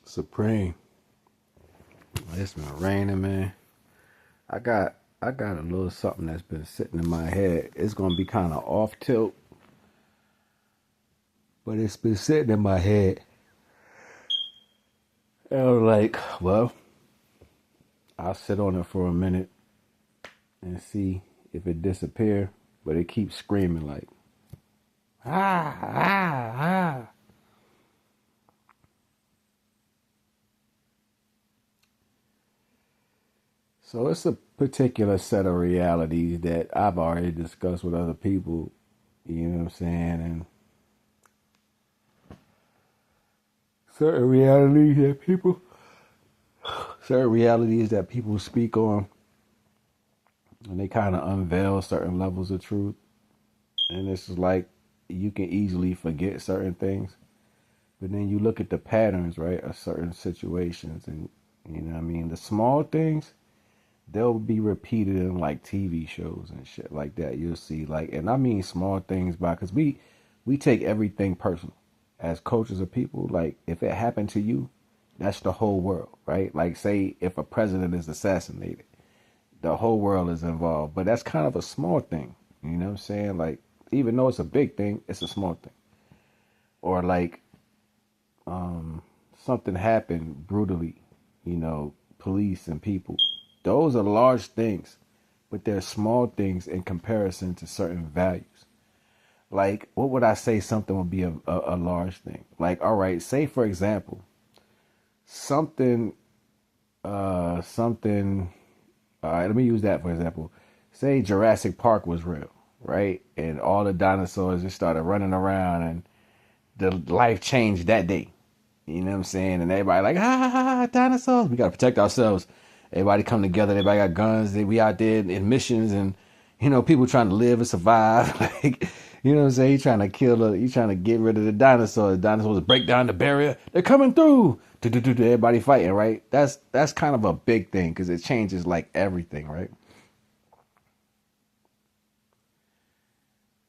Supreme. It's been raining, man. I got a little something that's been sitting in my head. It's gonna be kind of off tilt, but it's been sitting in my head. And I was like, well, I'll sit on it for a minute and see if it disappears. But it keeps screaming like, ah, ah, ah. So it's a particular set of realities that I've already discussed with other people, you know what I'm saying? And certain realities that people speak on, and they kind of unveil certain levels of truth. And it's like you can easily forget certain things, but then you look at the patterns, right, of certain situations, and you know what I mean, the small things, they'll be repeated in like TV shows and shit like that. You'll see, like, and I mean small things by, because we take everything personal as coaches of people. Like, if it happened to you, that's the whole world, right? Like, say if a president is assassinated, the whole world is involved, but that's kind of a small thing. You know what I'm saying? Like, even though it's a big thing, it's a small thing. Or like, something happened brutally, you know, police and people. Those are large things, but they're small things in comparison to certain values. Like, what would I say something would be a large thing? Like, all right, say for example, something, something, all right, let me use that for example. Say Jurassic Park was real, right? And all the dinosaurs just started running around and the life changed that day. You know what I'm saying? And everybody like, dinosaurs. We got to protect ourselves. Everybody come together. Everybody got guns. We out there in missions and, you know, people trying to live and survive. Like, you know what I'm saying? You trying to get rid of the dinosaurs. The dinosaurs break down the barrier. They're coming through. Everybody fighting, right? That's kind of a big thing because it changes like everything, right?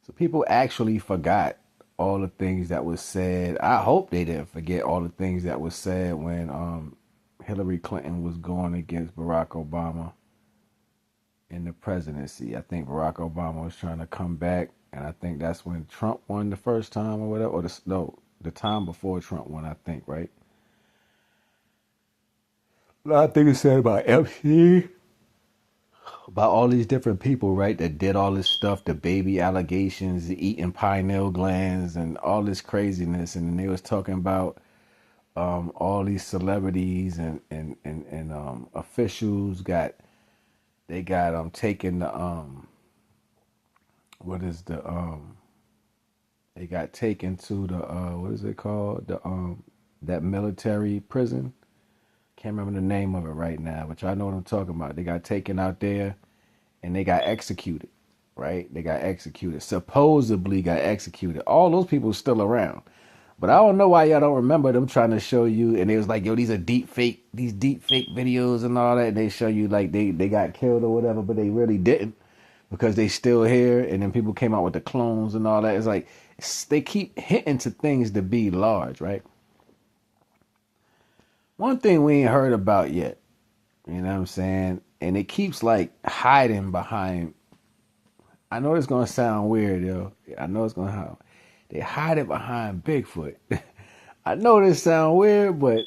So people actually forgot all the things that was said. I hope they didn't forget all the things that was said when Hillary Clinton was going against Barack Obama in the presidency. I think Barack Obama was trying to come back, and I think that's when Trump won the first time or whatever. The time before Trump won, I think, right? A lot of things said about MC, about all these different people, right, that did all this stuff, the baby allegations, the eating pineal glands, and all this craziness. And then they was talking about all these celebrities and officials got taken the what is the they got taken to the what is it called, the that military prison. Can't remember the name of it right now, but y'all know what I'm talking about. They got taken out there and they got executed, right? They got executed, supposedly got executed. All those people still around. But I don't know why y'all don't remember them trying to show you. And it was like, yo, these deep fake videos and all that. And they show you like they got killed or whatever, but they really didn't because they still here. And then people came out with the clones and all that. It's like they keep hitting to things to be large, right? One thing we ain't heard about yet, you know what I'm saying? And it keeps like hiding behind. I know it's gonna sound weird, yo. I know it's gonna sound. They hide it behind Bigfoot. I know this sound weird, but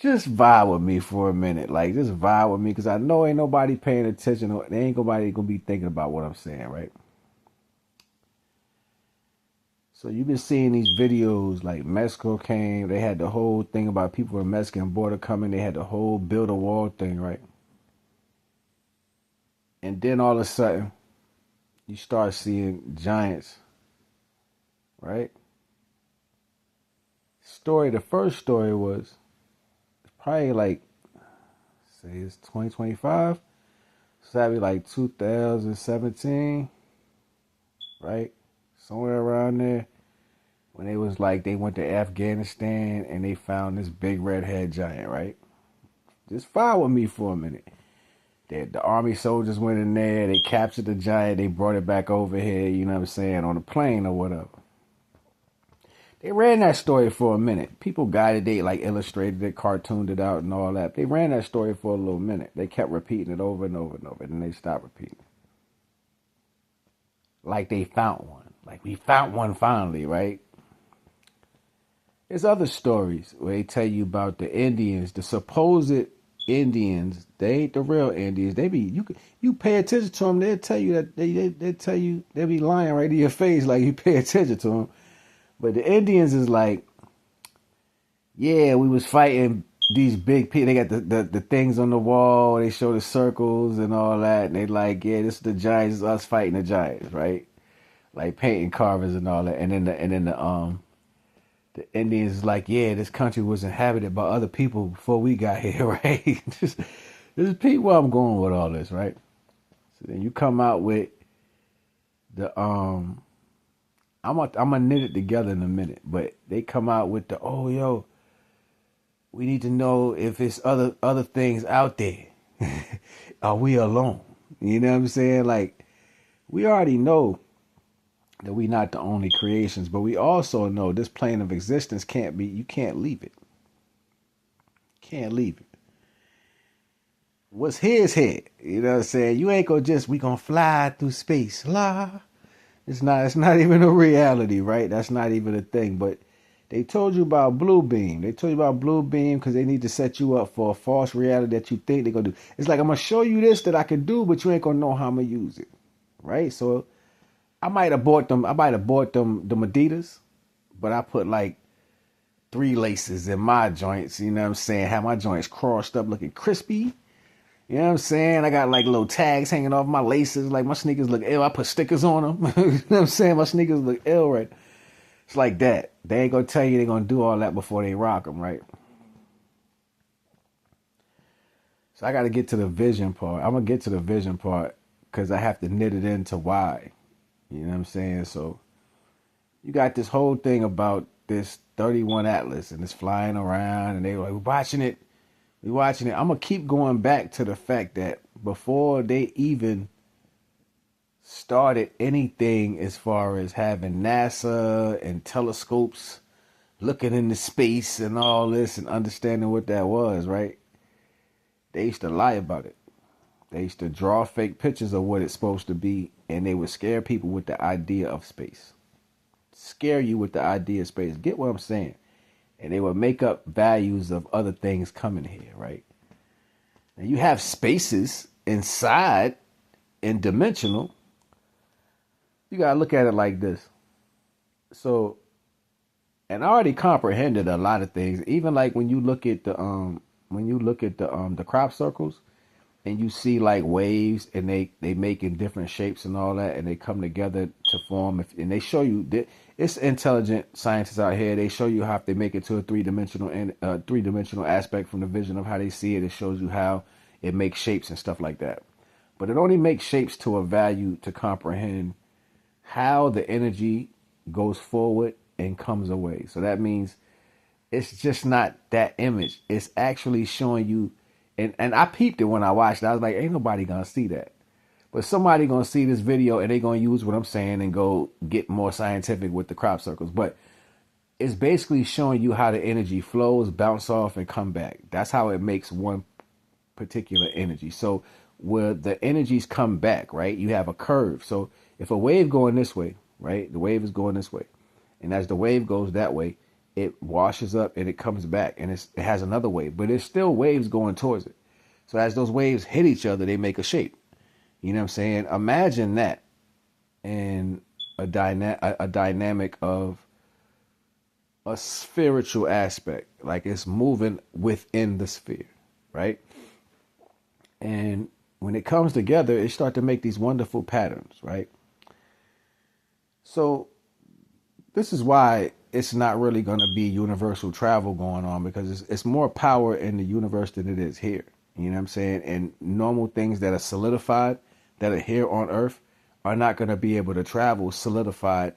just vibe with me for a minute. Like, just vibe with me, because I know ain't nobody paying attention. There ain't nobody gonna be thinking about what I'm saying, right? So you've been seeing these videos, like Mexico came. They had the whole thing about people from the Mexican border coming. They had the whole build a wall thing, right? And then all of a sudden, you start seeing giants, right? The first story was probably like, say it's 2025, so that'd be like 2017, right? Somewhere around there, when they was like, they went to Afghanistan and they found this big redhead giant, right? Just follow with me for a minute. The army soldiers went in there, they captured the giant, they brought it back over here, you know what I'm saying, on a plane or whatever. They ran that story for a minute. People guided it, like illustrated it, cartooned it out, and all that. They ran that story for a little minute. They kept repeating it over and over and over, and then they stopped repeating it. Like they found one. Like we found one finally, right? There's other stories where they tell you about the Indians, the supposed Indians. They ain't the real Indians. They be you pay attention to them. They'll tell you that they tell you they be lying right in your face like you pay attention to them. But the Indians is like, yeah, we was fighting these big people. They got the things on the wall. They show the circles and all that. And they like, yeah, this is the giants. It's us fighting the giants, right? Like painting carvers and all that. And then the Indians is like, yeah, this country was inhabited by other people before we got here, right? This is Pete where I'm going with all this, right? So then you come out with the I'm gonna knit it together in a minute, but they come out with the we need to know if it's other things out there. Are we alone? You know what I'm saying? Like we already know that we're not the only creations, but we also know this plane of existence you can't leave it. Can't leave it. What's here is here. You know what I'm saying? You ain't we gonna fly through space. It's not even a reality, right? That's not even a thing. But they told you about Blue Beam. They told you about Blue Beam because they need to set you up for a false reality that you think they're gonna do. It's like I'm gonna show you this that I can do, but you ain't gonna know how I'm gonna use it. Right? So I might have bought them the Adidas, but I put like 3 laces in my joints, you know what I'm saying? Have my joints crossed up looking crispy. You know what I'm saying? I got like little tags hanging off my laces, like my sneakers look ill. I put stickers on them. You know what I'm saying? My sneakers look ill, right? It's like that. They ain't gonna tell you they're gonna do all that before they rock them, right? So I got to get to the vision part. I'm gonna get to the vision part because I have to knit it into why. You know what I'm saying? So you got this whole thing about this 31 Atlas and it's flying around and they were like, we're watching it. I'm going to keep going back to the fact that before they even started anything as far as having NASA and telescopes looking into space and all this and understanding what that was, right? They used to lie about it. They used to draw fake pictures of what it's supposed to be, and they would scare people with the idea of space. Scare you with the idea of space. Get what I'm saying? And they would make up values of other things coming here, right? And you have spaces inside and dimensional. You got to look at it like this. So, and I already comprehended a lot of things. Even like when you look at the crop circles, and you see like waves and they make in different shapes and all that, and they come together to form, and they show you that it's intelligent scientists out here. They show you how they make it to a three-dimensional aspect from the vision of how they see it. It shows you how it makes shapes and stuff like that. But it only makes shapes to a value to comprehend how the energy goes forward and comes away. So that means it's just not that image. It's actually showing you. And I peeped it when I watched it. I was like, ain't nobody going to see that. But somebody going to see this video and they going to use what I'm saying and go get more scientific with the crop circles. But it's basically showing you how the energy flows, bounce off, and come back. That's how it makes one particular energy. So where the energies come back, right, you have a curve. So if a wave going this way, right, the wave is going this way. And as the wave goes that way, it washes up and it comes back and it has another wave, but there's still waves going towards it. So as those waves hit each other, they make a shape. You know what I'm saying? Imagine that in a dynamic of a spiritual aspect, like it's moving within the sphere, right? And when it comes together, it starts to make these wonderful patterns, right? So this is why it's not really going to be universal travel going on, because it's more power in the universe than it is here. You know what I'm saying? And normal things that are solidified, that are here on Earth, are not going to be able to travel solidified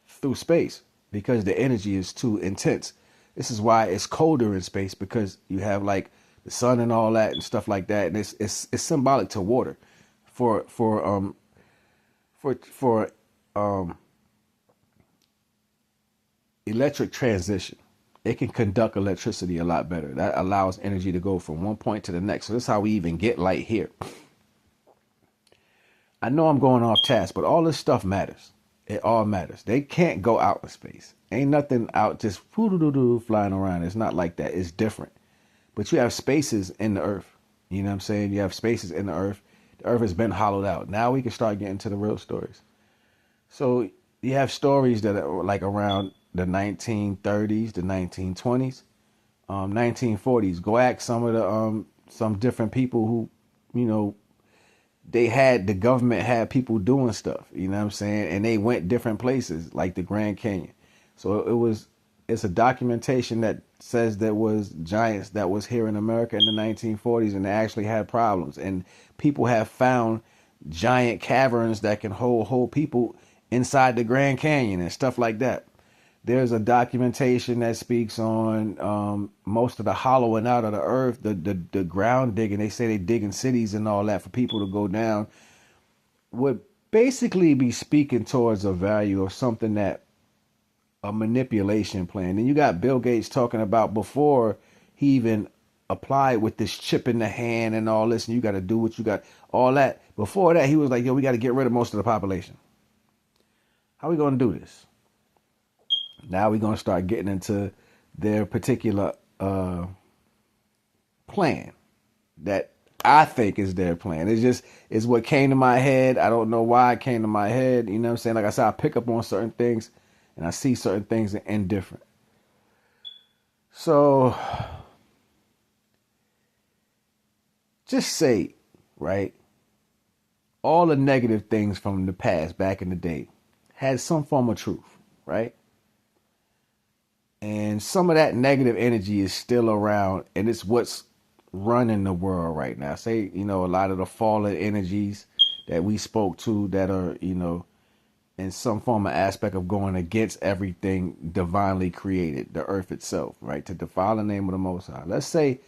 through space because the energy is too intense. This is why it's colder in space, because you have like the sun and all that and stuff like that. And it's symbolic to water for electric transition. It can conduct electricity a lot better. That allows energy to go from one point to the next. So this is how we even get light here. I know I'm going off task, but all this stuff matters. It all matters. They can't go out in space. Ain't nothing out just flying around. It's not like that. It's different. But you have spaces in the earth. You know what I'm saying? You have spaces in the earth. The earth has been hollowed out. Now we can start getting to the real stories. So you have stories that are like around the 1930s, the 1920s, 1940s. Go ask some of the some different people who, you know, the government had people doing stuff, you know what I'm saying? And they went different places like the Grand Canyon. So it's a documentation that says there was giants that was here in America in the 1940s and they actually had problems. And people have found giant caverns that can hold people inside the Grand Canyon and stuff like that. There's a documentation that speaks on most of the hollowing out of the earth, the ground digging. They say they digging cities and all that for people to go down. Would basically be speaking towards a value of something that a manipulation plan. And you got Bill Gates talking about before he even applied with this chip in the hand and all this, and you got to do what you got, all that. Before that, he was like, yo, we got to get rid of most of the population. How are we going to do this? Now we're going to start getting into their particular plan that I think is their plan. It's what came to my head. I don't know why it came to my head. You know what I'm saying? Like I said, I pick up on certain things and I see certain things and different. So just say, right, all the negative things from the past back in the day had some form of truth, right? And some of that negative energy is still around, and it's what's running the world right now. Say, you know, a lot of the fallen energies that we spoke to that are, you know, in some form of aspect of going against everything divinely created, the earth itself, right? To defile the name of the Most High. Let's say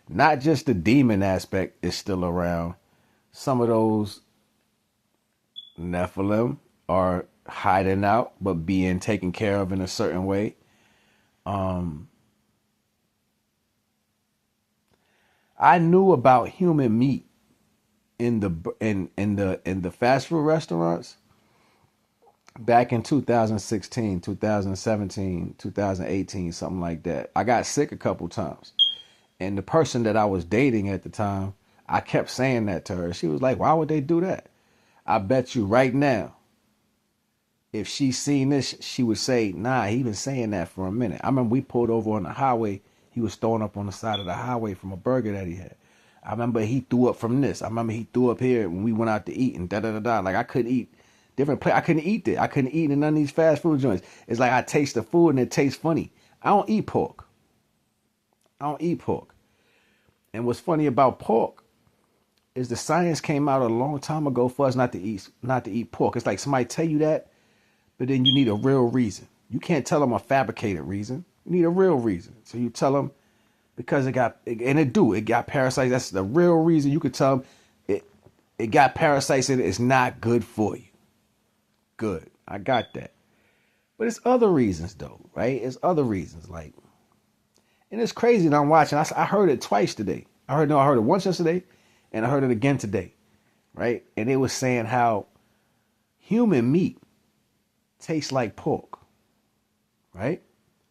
not just the demon aspect is still around. Some of those Nephilim are hiding out, but being taken care of in a certain way. I knew about human meat in the fast food restaurants back in 2016, 2017, 2018, something like that. I got sick a couple times. And the person that I was dating at the time, I kept saying that to her. She was like, why would they do that? I bet you right now, if she seen this, she would say, nah, he been saying that for a minute. I remember we pulled over on the highway. He was throwing up on the side of the highway from a burger that he had. I remember he threw up from this. I remember he threw up here when we went out to eat and da-da-da-da. Like I couldn't eat different places. I couldn't eat it. I couldn't eat in none of these fast food joints. It's like I taste the food and it tastes funny. I don't eat pork. And what's funny about pork is the science came out a long time ago for us not to eat pork. It's like somebody tell you that, but then you need a real reason. You can't tell them a fabricated reason. You need a real reason. So you tell them because it got parasites. That's the real reason. You could tell them it got parasites in it. It's not good for you. Good. I got that. But it's other reasons though, right? It's other reasons like, and it's crazy that I'm watching. I heard it twice today. I heard it once yesterday and I heard it again today, right? And it was saying how human meat tastes like pork, right?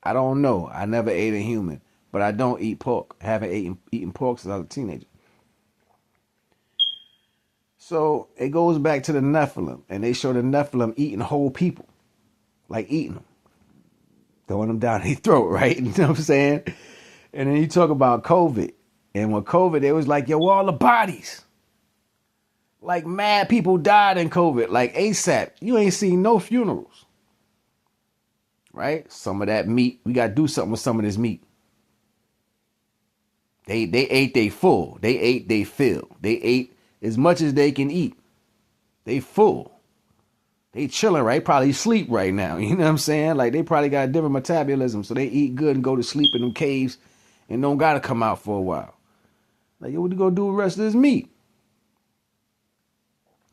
I don't know. I never ate a human, but I don't eat pork. I haven't eaten pork since I was a teenager. So it goes back to the Nephilim, and they show the Nephilim eating whole people, like eating them, throwing them down their throat, right? You know what I'm saying? And then you talk about COVID, and with COVID, they was like, yo, where all the bodies? Like mad people died in COVID, like ASAP. You ain't seen no funerals. Right? Some of that meat, we got to do something with some of this meat. They ate they full. They ate they fill. They ate as much as they can eat. They full. They chilling, right? Probably sleep right now. You know what I'm saying? Like they probably got a different metabolism. So they eat good and go to sleep in them caves and don't got to come out for a while. Like, yo, what you gonna do with the rest of this meat?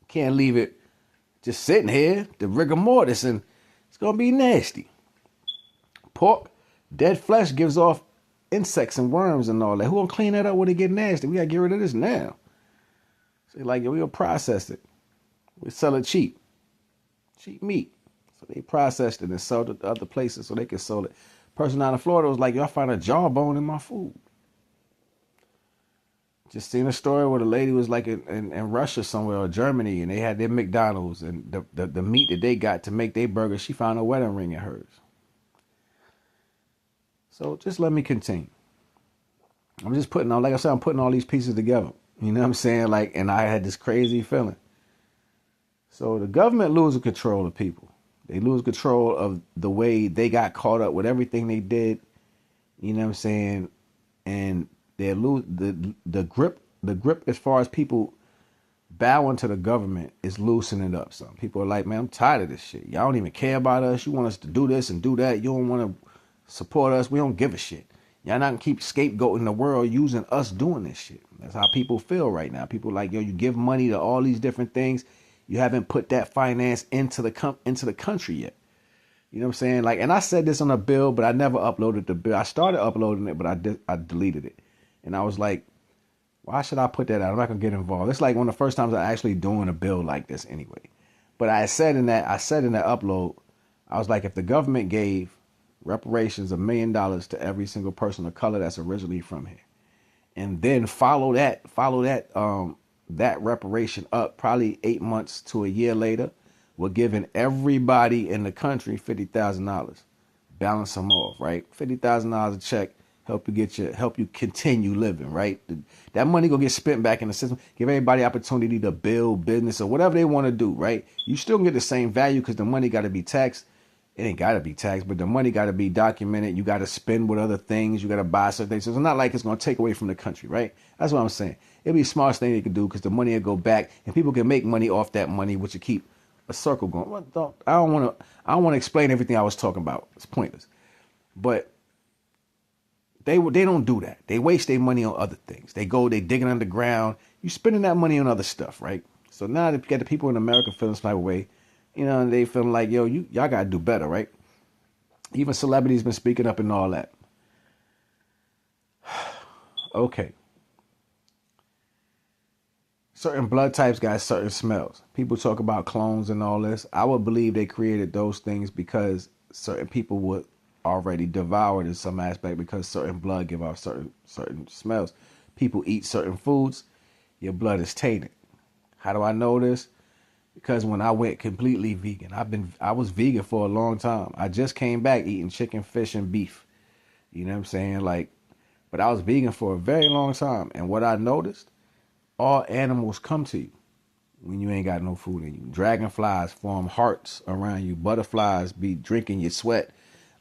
Can't leave it just sitting here. The rigor mortis and it's going to be nasty. pork, dead flesh gives off insects and worms and all that. Who gonna clean that up when it get nasty? We gotta get rid of this now. So like, yo, we gonna process it. We sell it cheap meat. So they processed it and sold it to other places so they could sell it. Person down in Florida was like, yo, I found a jawbone in my food. Just seen a story where the lady was like in Russia somewhere or Germany, and they had their McDonald's, and the meat that they got to make their burger, she found a wedding ring in hers. So just let me continue. I'm just putting on, like I said, I'm putting all these pieces together. You know what I'm saying? Like, and I had this crazy feeling. So the government loses control of people. They lose control of the way they got caught up with everything they did. You know what I'm saying? And they lose the grip as far as people bowing to the government is loosening up some. People are like, man, I'm tired of this shit. Y'all don't even care about us. You want us to do this and do that. You don't want to support us. We don't give a shit. Y'all not gonna keep scapegoating the world using us doing this shit. That's how people feel right now. People like, yo, you give money to all these different things. You haven't put that finance into the country yet. You know what I'm saying? Like, and I said this on a bill, but I never uploaded the bill. I started uploading it, but I deleted it. And I was like, why should I put that out? I'm not gonna get involved. It's like one of the first times I actually doing a bill like this anyway. But I said in that upload, I was like, if the government gave reparations $1 million to every single person of color that's originally from here, and then follow that reparation up probably 8 months to a year later, we're giving everybody in the country $50,000, balance them off, right? $50,000 a check, help you continue living, right? That money gonna get spent back in the system. Give everybody opportunity to build business or whatever they want to do, right? You still can get the same value because the money got to be taxed. It ain't got to be taxed, but the money got to be documented. You got to spend with other things. You got to buy certain things. So it's not like it's going to take away from the country, right? That's what I'm saying. It'd be the smartest thing they could do because the money will go back and people can make money off that money, which will keep a circle going. I don't want to explain everything I was talking about. It's pointless. But they don't do that. They waste their money on other things. They digging underground. You spending that money on other stuff, right? So now that you got the people in America feeling some type of way, you know, and they feeling like, yo, y'all got to do better, right? Even celebrities been speaking up and all that. Okay. Certain blood types got certain smells. People talk about clones and all this. I would believe they created those things because certain people would already devoured in some aspect because certain blood give off certain smells. People eat certain foods, your blood is tainted. How do I know this? Because when I went completely vegan, I was vegan for a long time. I just came back eating chicken, fish, and beef. You know what I'm saying? But I was vegan for a very long time. And what I noticed, all animals come to you when you ain't got no food in you. Dragonflies form hearts around you. Butterflies be drinking your sweat.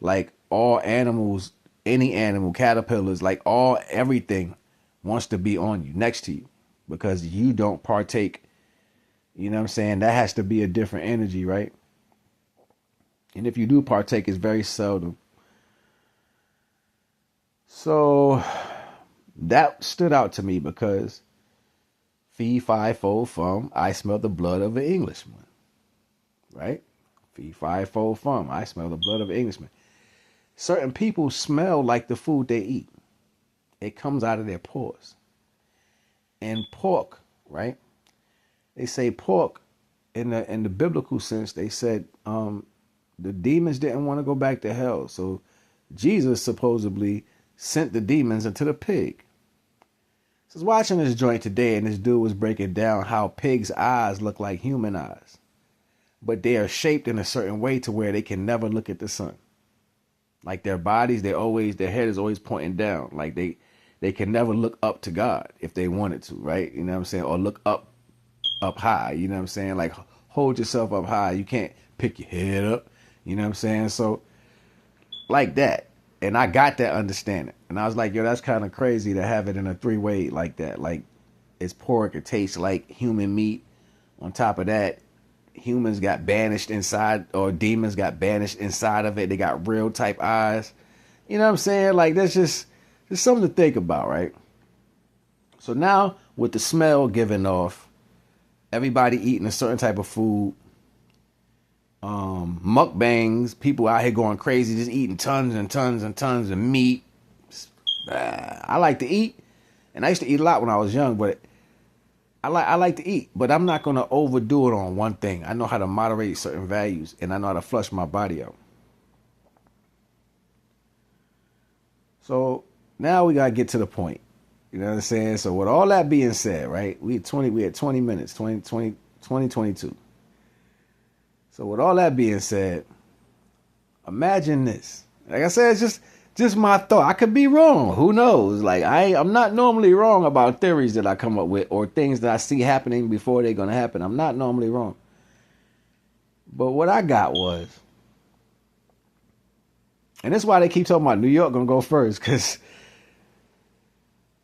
Like all animals, any animal, caterpillars, like everything wants to be on you, next to you, because you don't partake. You know what I'm saying? That has to be a different energy, right? And if you do partake, it's very seldom. So that stood out to me because fee, fi, fo, fum, I smell the blood of an Englishman, right? Fee, fi, fo, fum, I smell the blood of an Englishman. Certain people smell like the food they eat. It comes out of their pores. And pork, right? They say pork in the biblical sense, they said the demons didn't want to go back to hell. So Jesus supposedly sent the demons into the pig. So I was watching this joint today and this dude was breaking down how pigs' eyes look like human eyes. But they are shaped in a certain way to where they can never look at the sun. Like their bodies, their head is always pointing down. Like they can never look up to God if they wanted to, right? You know what I'm saying? Or look up high, you know what I'm saying? Like hold yourself up high. You can't pick your head up, you know what I'm saying? So like that. And I got that understanding. And I was like, yo, that's kind of crazy to have it in a three-way like that. Like it's pork, it tastes like human meat. On top of that, humans got banished inside, or demons got banished inside of it. They got real type eyes. You know what I'm saying? Like that's just something to think about, right? So now with the smell given off, everybody eating a certain type of food, mukbangs, people out here going crazy, just eating tons and tons and tons of meat. I like to eat, and I used to eat a lot when I was young, but I like to eat, but I'm not going to overdo it on one thing. I know how to moderate certain values, and I know how to flush my body out. So now we got to get to the point. You know what I'm saying? So with all that being said, right, we had 20 minutes, 2022. So with all that being said, imagine this. Like I said, it's just my thought. I could be wrong. Who knows? Like I'm not normally wrong about theories that I come up with or things that I see happening before they're going to happen. I'm not normally wrong. But what I got was, and that's why they keep talking about New York going to go first, because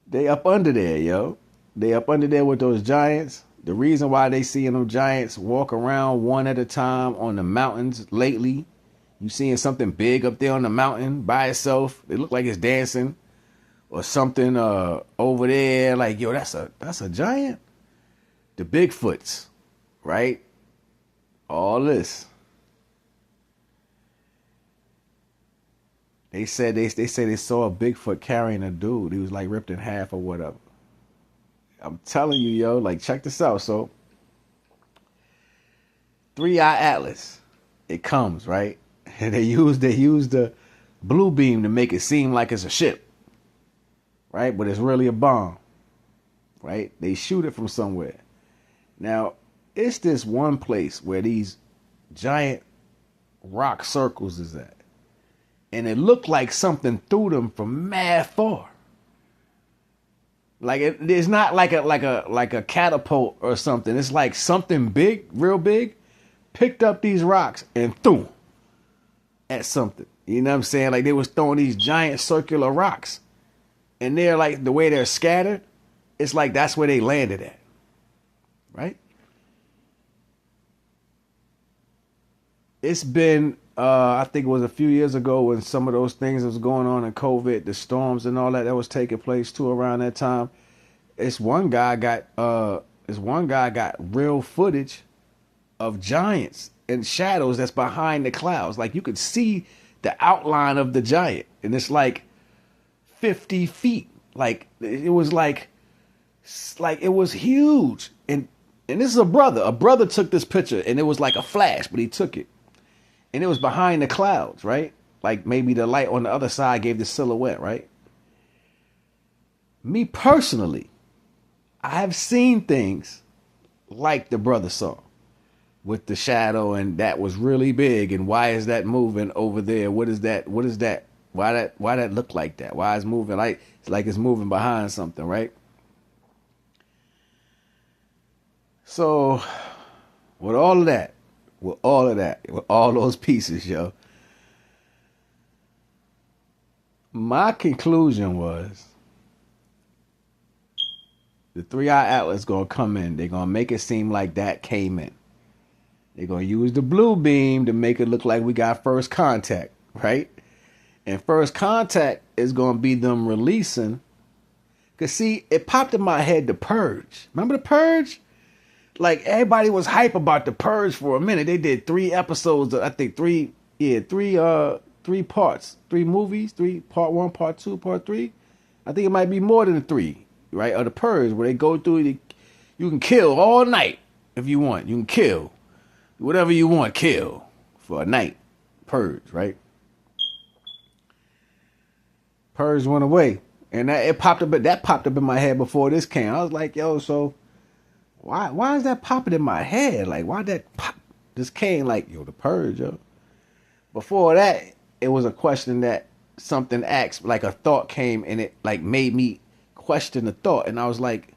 they up under there, yo. They up under there with those giants. The reason why they seeing them giants walk around one at a time on the mountains lately, you seeing something big up there on the mountain by itself. It look like it's dancing or something over there. Like, yo, that's a giant. The Bigfoots, right? All this. They said they saw a Bigfoot carrying a dude. He was like ripped in half or whatever. I'm telling you, yo, like check this out. So 3-eye atlas, it comes, right? And they use the blue beam to make it seem like it's a ship, right? But it's really a bomb, right? They shoot it from somewhere. Now, it's this one place where these giant rock circles is at. And it looked like something threw them from mad far. Like it's not like a catapult or something. It's like something big, real big, picked up these rocks and threw them at something. You know what I'm saying? Like they was throwing these giant circular rocks. And they're like, the way they're scattered, it's like that's where they landed at. Right? It's been, I think it was a few years ago when some of those things was going on in COVID, the storms and all that was taking place too around that time. This one guy got real footage of giants and shadows that's behind the clouds. Like you could see the outline of the giant, and it's like 50 feet. Like it was like it was huge. And this is a brother. A brother took this picture, and it was like a flash, but he took it. And it was behind the clouds, right? Like maybe the light on the other side gave the silhouette, right? Me personally, I have seen things like the brother saw with the shadow, and that was really big. And why is that moving over there? What is that? What is that? Why that look like that? Why is it moving like it's moving behind something, right? So with all of that, with all those pieces, yo, my conclusion was the 3-eye atlas gonna come in. They're gonna make it seem like that came in. They're gonna use the blue beam to make it look like we got first contact, right? And first contact is gonna be them releasing. Cause see, it popped in my head, the Purge. Remember the Purge? Like everybody was hype about the Purge for a minute. They did 3 episodes, I think 3 parts, 3 movies, part 1, part 2, part 3. I think it might be more than 3, right? Of the Purge, where they go through, you can kill all night if you want. You can kill whatever you want, kill for a night. Purge, right? Purge went away, and that popped up in my head before this came. I was like, yo, so why is that popping in my head? Like, why that pop? This came like, yo, the Purge, yo. Before that, it was a question that something asked, like a thought came, and it like made me question the thought. And I was like,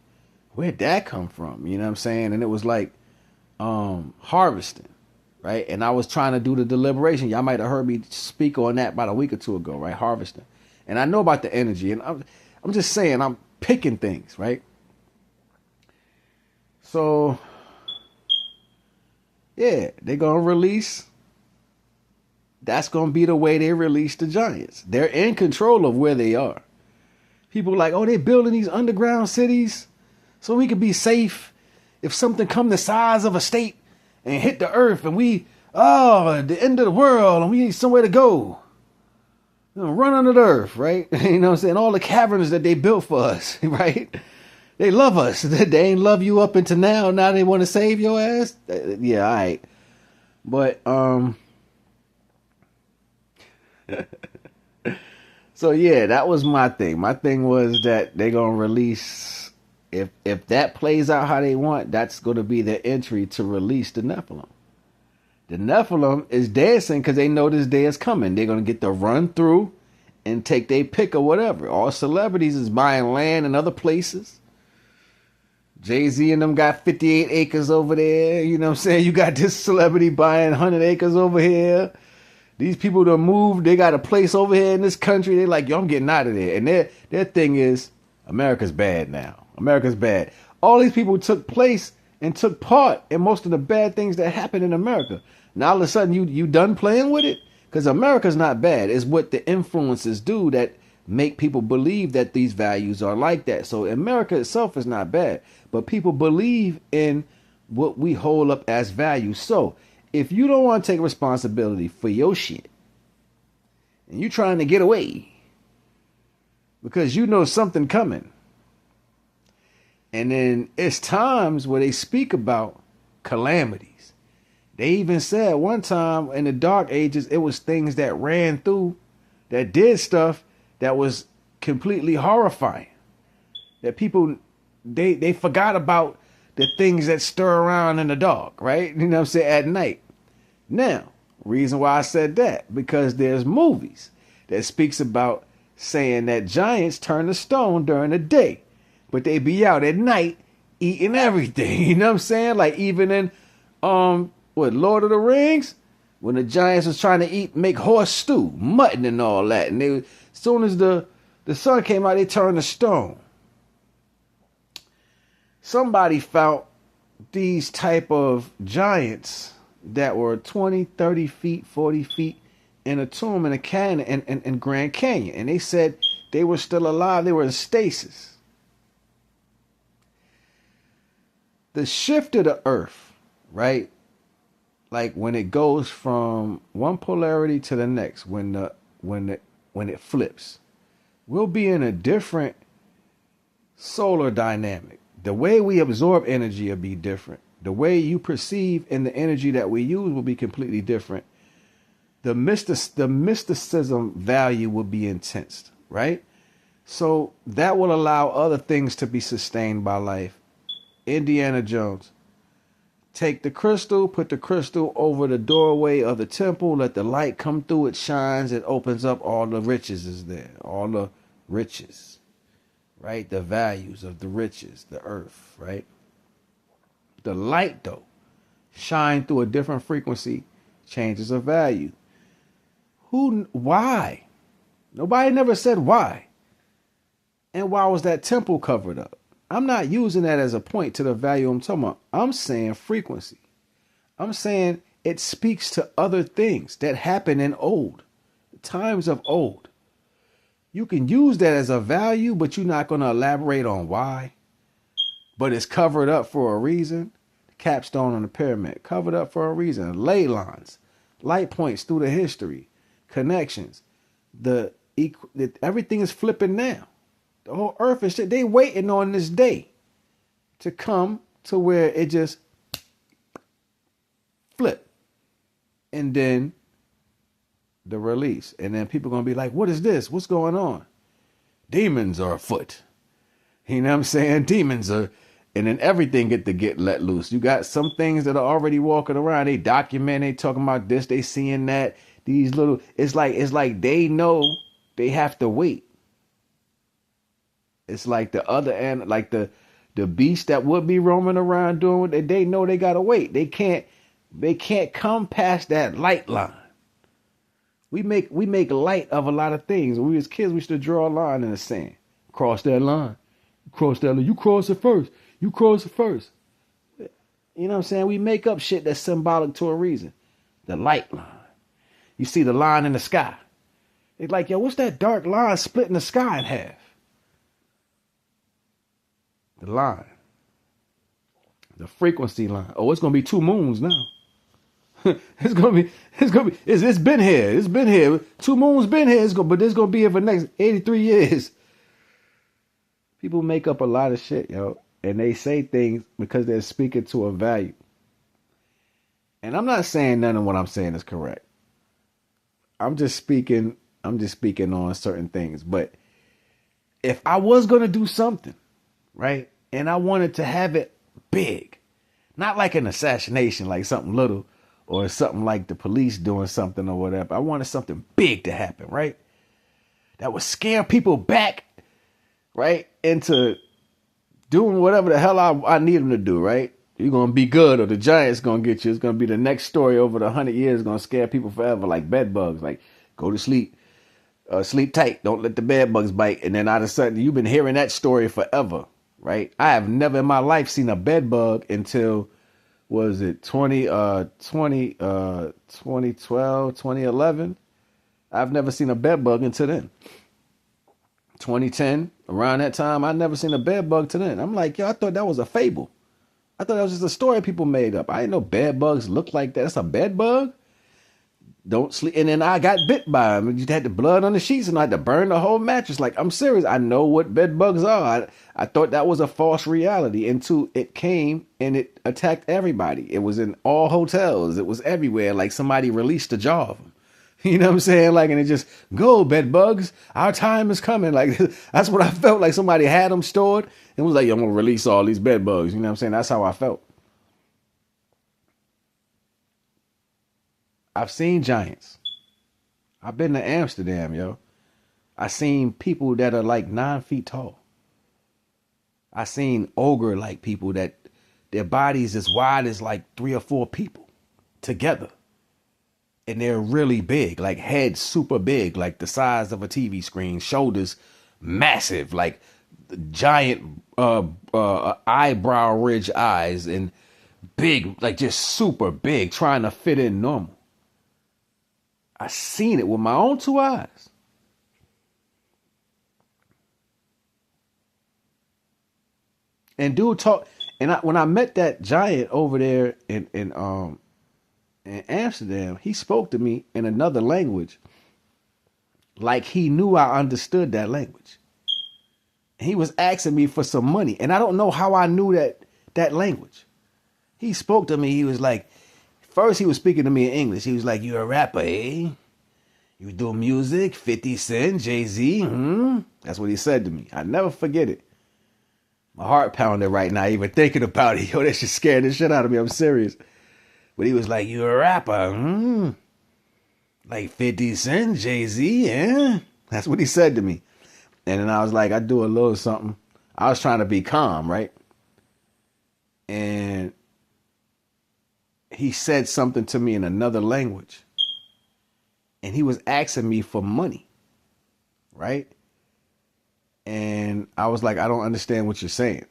where'd that come from? You know what I'm saying? And it was like harvesting, right? And I was trying to do the deliberation. Y'all might have heard me speak on that about a week or two ago, right? Harvesting. And I know about the energy, and I'm just saying, I'm picking things, right? So, yeah, they're going to release. That's going to be the way they release the giants. They're in control of where they are. People are like, oh, they're building these underground cities so we can be safe if something come the size of a state and hit the earth and we oh, the end of the world, and we need somewhere to go. Run under the earth, right? You know what I'm saying? All the caverns that they built for us, right? They love us. They ain't love you up until now. Now they want to save your ass. Yeah, all right. But so yeah, that was my thing. My thing was that they're gonna release. If that plays out how they want, that's gonna be their entry to release the Nephilim. The Nephilim is dancing because they know this day is coming. They're going to get to run through and take their pick or whatever. All celebrities is buying land in other places. Jay-Z and them got 58 acres over there. You know what I'm saying? You got this celebrity buying 100 acres over here. These people that moved, they got a place over here in this country. They're like, yo, I'm getting out of there. And their thing is, America's bad now. America's bad. All these people took place and took part in most of the bad things that happened in America. Now all of a sudden you done playing with it? Because America's not bad. It's what the influences do that make people believe that these values are like that. So America itself is not bad. But people believe in what we hold up as values. So if you don't want to take responsibility for your shit, and you're trying to get away because you know something coming, and then it's times where they speak about calamities. They even said one time in the dark ages, it was things that ran through, that did stuff that was completely horrifying. That people, they forgot about the things that stir around in the dark, right? You know what I'm saying? At night. Now, reason why I said that, because there's movies that speaks about saying that giants turn to stone during the day, but they be out at night eating everything. You know what I'm saying? Like even in Lord of the Rings, when the giants was trying to make horse stew, mutton and all that, and as soon as the sun came out, they turned to stone. Somebody found these type of giants that were 20, 30 feet, 40 feet in a tomb in a canyon in Grand Canyon, and they said they were still alive. They were in stasis. The shift of the earth, right? Like when it goes from one polarity to the next, when it flips, we'll be in a different solar dynamic. The way we absorb energy will be different. The way you perceive and the energy that we use will be completely different. The mysticism value will be intense, right? So that will allow other things to be sustained by life. Indiana Jones. Take the crystal, put the crystal over the doorway of the temple, let the light come through, it shines, it opens up, all the riches is there. All the riches, right? The values of the riches, the earth, right? The light, though, shine through a different frequency, changes of value. Why? Nobody never said why. And why was that temple covered up? I'm not using that as a point to the value I'm talking about. I'm saying frequency. I'm saying it speaks to other things that happen in times of old. You can use that as a value, but you're not going to elaborate on why. But it's covered up for a reason. The capstone on the pyramid, covered up for a reason. Ley lines, light points through the history, connections. Everything is flipping now. The whole earth is shit. They waiting on this day to come to where it just flip. And then the release. And then people going to be like, what is this? What's going on? Demons are afoot. You know what I'm saying? Demons are, and then everything get let loose. You got some things that are already walking around. They document, they talking about this, they seeing that. These little, it's like they know they have to wait. It's like the other end, like the beast that would be roaming around doing what they know they gotta wait. They can't come past that light line. We make light of a lot of things. When we was kids, we used to draw a line in the sand. Cross that line. Cross that line. You cross it first. You cross it first. You know what I'm saying? We make up shit that's symbolic to a reason. The light line. You see the line in the sky. It's like, yo, what's that dark line splitting the sky in half? The line. The frequency line. Oh, it's going to be 2 moons now. It's been here. It's been here. 2 moons been here. But it's gonna be here for the next 83 years. People make up a lot of shit, yo, and they say things because they're speaking to a value. And I'm not saying none of what I'm saying is correct. I'm just speaking on certain things. But if I was gonna do something, right, and I wanted to have it big, not like an assassination, like something little, or something like the police doing something or whatever. I wanted something big to happen, right? That would scare people back, right, into doing whatever the hell I need them to do, right? You're going to be good, or the Giants going to get you. It's going to be the next story over the 100 years, going to scare people forever, like bed bugs. Like, go to sleep, sleep tight, don't let the bed bugs bite. And then all of a sudden, you've been hearing that story forever, right? I have never in my life seen a bed bug until, was it 2012, 2011? I've never seen a bed bug until then. 2010, around that time, I never seen a bed bug till then. I'm like, yo, I thought that was a fable. I thought that was just a story people made up. I didn't know bed bugs look like that. That's a bed bug? Don't sleep. And then I got bit by them. You had the blood on the sheets and I had to burn the whole mattress. Like, I'm serious. I know what bed bugs are. I thought that was a false reality until it came and it attacked everybody. It was in all hotels. It was everywhere. Like somebody released a jar of them. You know what I'm saying? Like, and it just, go, bed bugs. Our time is coming. Like, that's what I felt like. Somebody had them stored and was like, yo, I'm going to release all these bed bugs. You know what I'm saying? That's how I felt. I've seen giants. I've been to Amsterdam, yo. I seen people that are like 9 feet tall. I seen ogre-like people that their bodies as wide as like 3 or 4 people together. And they're really big, like heads super big, like the size of a TV screen, shoulders massive, like giant eyebrow ridge eyes, and big, like just super big, trying to fit in normal. I seen it with my own 2 eyes. And dude talk, and when I met that giant over there in Amsterdam, he spoke to me in another language, like he knew I understood that language. He was asking me for some money, and I don't know how I knew that language. He spoke to me. He was like, first he was speaking to me in English. He was like, "You a rapper, eh? You do music, 50 Cent, Jay-Z, That's what he said to me. I never forget it. My heart pounding right now, even thinking about it. Yo, that shit scared the shit out of me. I'm serious. But he was like, "You a rapper, Like 50 Cent, Jay-Z, eh?" That's what he said to me. And then I was like, I do a little something. I was trying to be calm, right? And he said something to me in another language. And he was asking me for money, right? And I was like, I don't understand what you're saying.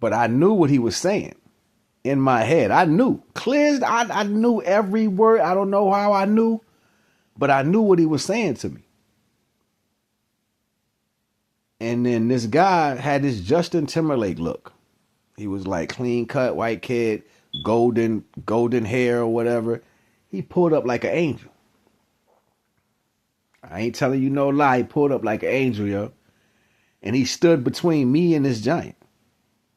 But I knew what he was saying. In my head, I knew. Clear, I knew every word. I don't know how I knew, but I knew what he was saying to me. And then this guy had this Justin Timberlake look. He was like clean cut, white kid, golden hair or whatever. He pulled up like an angel. I ain't telling you no lie. He pulled up like an angel, yo. And he stood between me and this giant.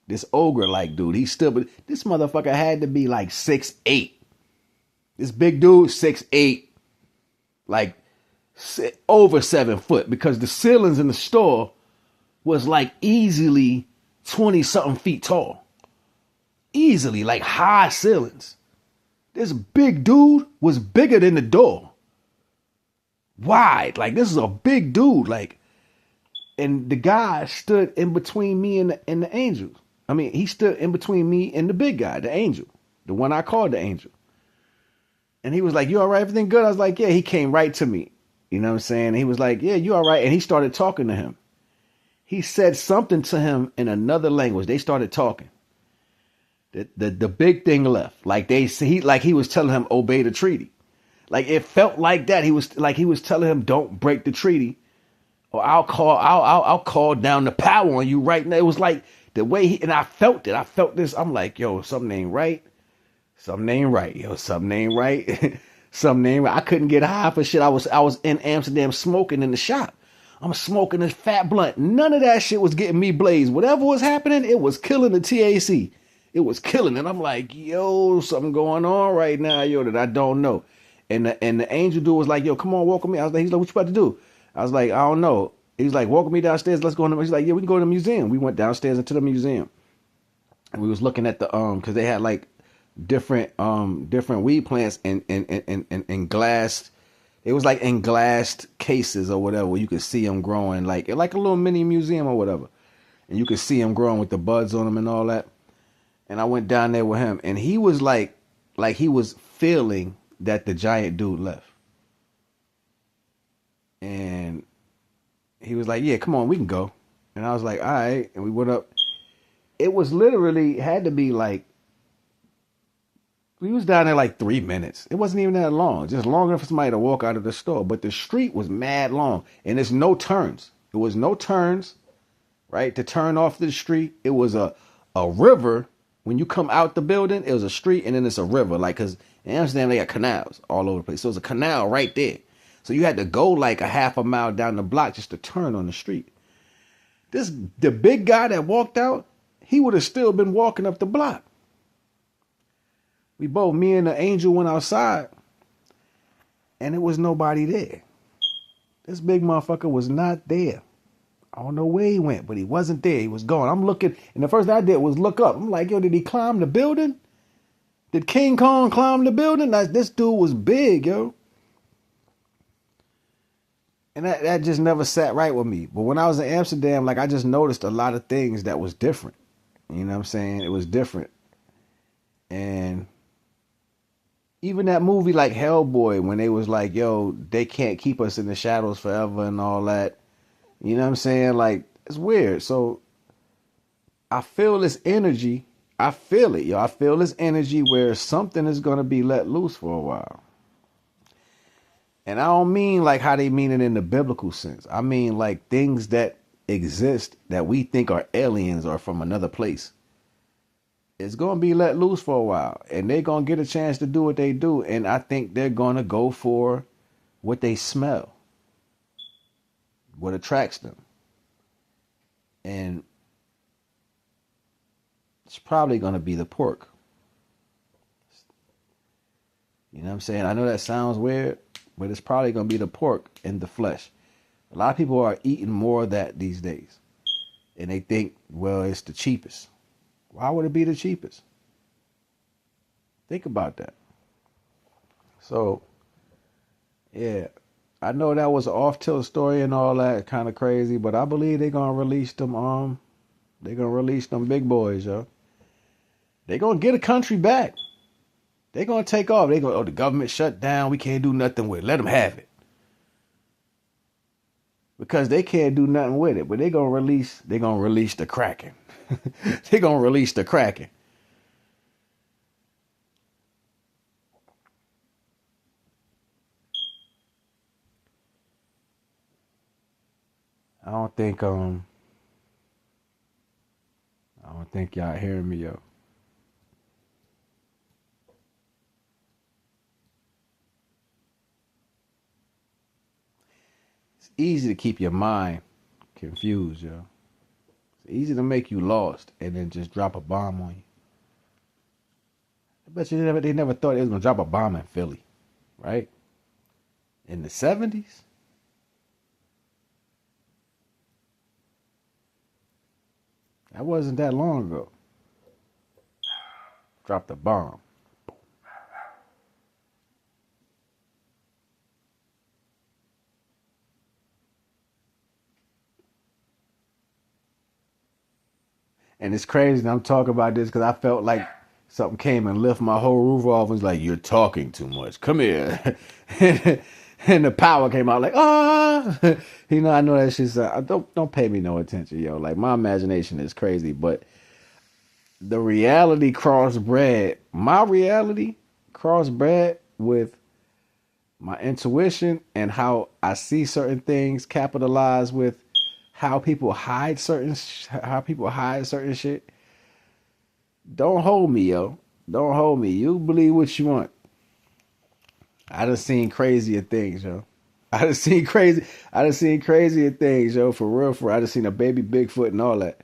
This ogre-like dude. He stood, but this motherfucker had to be like 6'8". This big dude, 6'8". Like over 7 foot. Because the ceilings in the store was like easily 20-something feet tall. Easily, like high ceilings. This big dude was bigger than the door. Wide. Like, this is a big dude. Like, and the guy stood in between me and the angels. I mean, he stood in between me and the big guy, the angel, the one I called the angel. And he was like, "You all right? Everything good?" I was like, "Yeah." He came right to me. You know what I'm saying? And he was like, "Yeah, you all right?" And he started talking to him. He said something to him in another language. They started talking. The big thing left. Like he was telling him, obey the treaty. Like it felt like that. He was telling him, don't break the treaty, or I'll call down the power on you right now. It was like the way and I felt it. I felt this. I'm like, yo, something ain't right. Something ain't right, yo. Something ain't right. Something ain't right. I couldn't get high for shit. I was in Amsterdam smoking in the shop. I'm smoking this fat blunt. None of that shit was getting me blazed. Whatever was happening, it was killing the TAC. It was killing it. I'm like, yo, something going on right now, yo, that I don't know. And the angel dude was like, yo, come on, walk with me. I was like, he's like, what you about to do? I was like, I don't know. He's like, walk with me downstairs. Let's go in the. He's like, yeah, we can go to the museum. We went downstairs into the museum, and we was looking at the because they had like different weed plants in glass. It was like in glassed cases or whatever, where you could see them growing, like a little mini museum or whatever, and you could see them growing with the buds on them and all that. And I went down there with him, and he was like he was feeling that the giant dude left, and he was like, "Yeah, come on, we can go." And I was like, "All right," and we went up. It was literally had to be like we was down there like 3 minutes. It wasn't even that long, just long enough for somebody to walk out of the store. But the street was mad long, and there's no turns. It was no turns, right? To turn off the street, it was a river. When you come out the building, it was a street, and then it's a river. Like, cause in Amsterdam they got canals all over the place, so it's a canal right there. So you had to go like a half a mile down the block just to turn on the street. The big guy that walked out, he would have still been walking up the block. Me and the angel went outside, and there was nobody there. This big motherfucker was not there. I don't know where he went, but he wasn't there. He was gone. I'm looking, and the first thing I did was look up. I'm like, yo, did he climb the building? Did King Kong climb the building? This dude was big, yo. And that just never sat right with me. But when I was in Amsterdam, like, I just noticed a lot of things that was different. You know what I'm saying? It was different. And even that movie like Hellboy, when they was like, yo, they can't keep us in the shadows forever and all that. You know what I'm saying? Like, it's weird. So I feel this energy. I feel it, yo. I feel this energy where something is going to be let loose for a while. And I don't mean like how they mean it in the biblical sense. I mean like things that exist that we think are aliens or from another place. It's going to be let loose for a while. And they're going to get a chance to do what they do. And I think they're going to go for what they smell, what attracts them. And it's probably going to be the pork. You know what I'm saying? I know that sounds weird, but it's probably going to be the pork and the flesh. A lot of people are eating more of that these days. And they think, well, it's the cheapest. Why would it be the cheapest? Think about that. So, yeah, I know that was an off-tilt story and all that, kind of crazy, but I believe they're going to release them, they're going to release them big boys, yo. They're going to get a country back. They're going to take off. They're going, the government shut down. We can't do nothing with it. Let them have it. Because they can't do nothing with it. But they're going to release the Kraken. They're going to release the Kraken. I don't think y'all hearing me, yo. It's easy to keep your mind confused, yo. It's easy to make you lost and then just drop a bomb on you. I bet you they never thought they was gonna drop a bomb in Philly, right? In the 70s? That wasn't that long ago. Dropped a bomb. And it's crazy that I'm talking about this because I felt like something came and lifted my whole roof off and was like, you're talking too much. Come here. And the power came out like, ah. I know that shit's, don't pay me no attention, yo. Like, my imagination is crazy, but the reality crossbred, my reality crossbred with my intuition and how I see certain things capitalized with how people hide certain shit. Don't hold me, yo. Don't hold me. You believe what you want. I done seen crazier things, yo. I done seen crazier things, yo. For real, I done seen a baby Bigfoot and all that.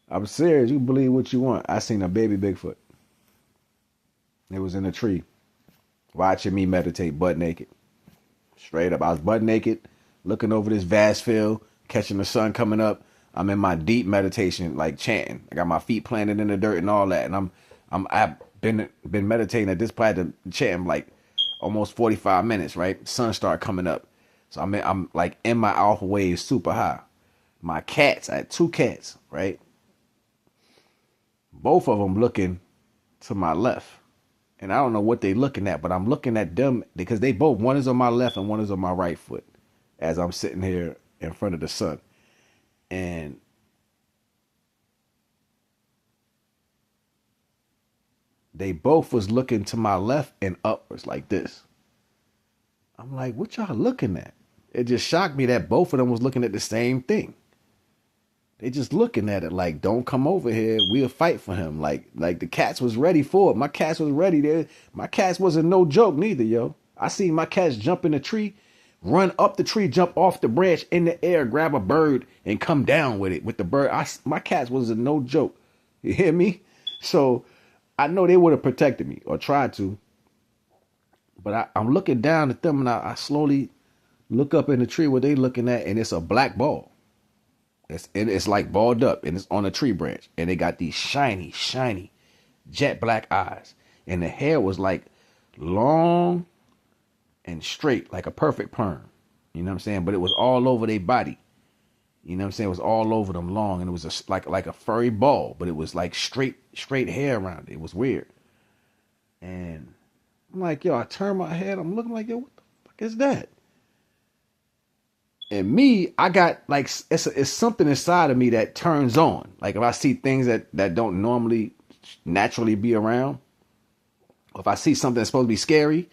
I'm serious. You believe what you want. I seen a baby Bigfoot. It was in a tree, watching me meditate butt naked. Straight up. I was butt naked, looking over this vast field, catching the sun coming up. I'm in my deep meditation, like chanting. I got my feet planted in the dirt and all that. And I've been meditating at this point, chanting like almost 45 minutes, right? Sun start coming up. So I'm like in my alpha wave super high. My cats, I had 2 cats, right? Both of them looking to my left. And I don't know what they looking at, but I'm looking at them because they both, one is on my left and one is on my right foot as I'm sitting here in front of the sun. And they both was looking to my left and upwards like this. I'm like, what y'all looking at? It just shocked me that both of them was looking at the same thing. They just looking at it like, don't come over here. We'll fight for him. Like the cats was ready for it. My cats was ready there. My cats wasn't no joke neither, yo. I seen my cats jump in the tree, run up the tree, jump off the branch in the air, grab a bird and come down with it. With the bird, my cats wasn't no joke. You hear me? So I know they would have protected me or tried to. But I'm looking down at them and I slowly look up in the tree where they looking at, and it's a black ball. It's like balled up and it's on a tree branch. And they got these shiny, jet black eyes. And the hair was like long and straight, like a perfect perm. You know what I'm saying? But it was all over their body. You know what I'm saying? It was all over them long. And it was like a furry ball, but it was like straight hair around it. It was weird. And I'm like, yo, I turn my head. I'm looking like, yo, what the fuck is that? And me, I got like, it's something inside of me that turns on. Like if I see things that don't normally naturally be around, or if I see something that's supposed to be scary,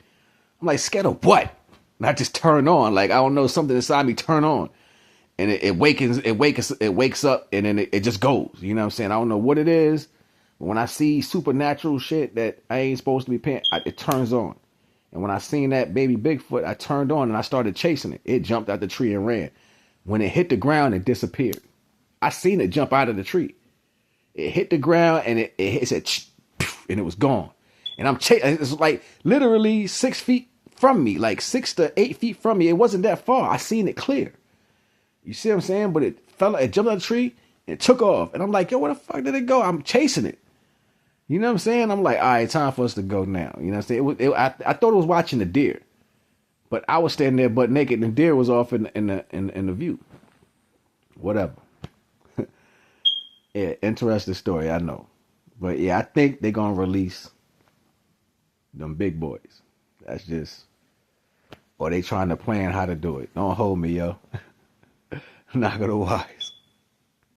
I'm like, scared of what? And I just turn on. Like, I don't know, something inside me turn on. And it wakes up and then it just goes. You know what I'm saying? I don't know what it is. But when I see supernatural shit that I ain't supposed to be paying, it turns on. And when I seen that baby Bigfoot, I turned on and I started chasing it. It jumped out the tree and ran. When it hit the ground, it disappeared. I seen it jump out of the tree. It hit the ground and it said, and it was gone. And I'm chasing. It's like literally 6 feet from me, like 6 to 8 feet from me. It wasn't that far. I seen it clear. You see what I'm saying? But it jumped out of the tree and it took off. And I'm like, yo, where the fuck did it go? I'm chasing it. You know what I'm saying? I'm like, all right, time for us to go now. You know what I'm saying? I thought it was watching the deer, but I was standing there butt naked, and the deer was off in the view. Whatever. Yeah, interesting story, I know, but yeah, I think they're gonna release them big boys. That's just, or they trying to plan how to do it. Don't hold me, yo. I'm not gonna lie.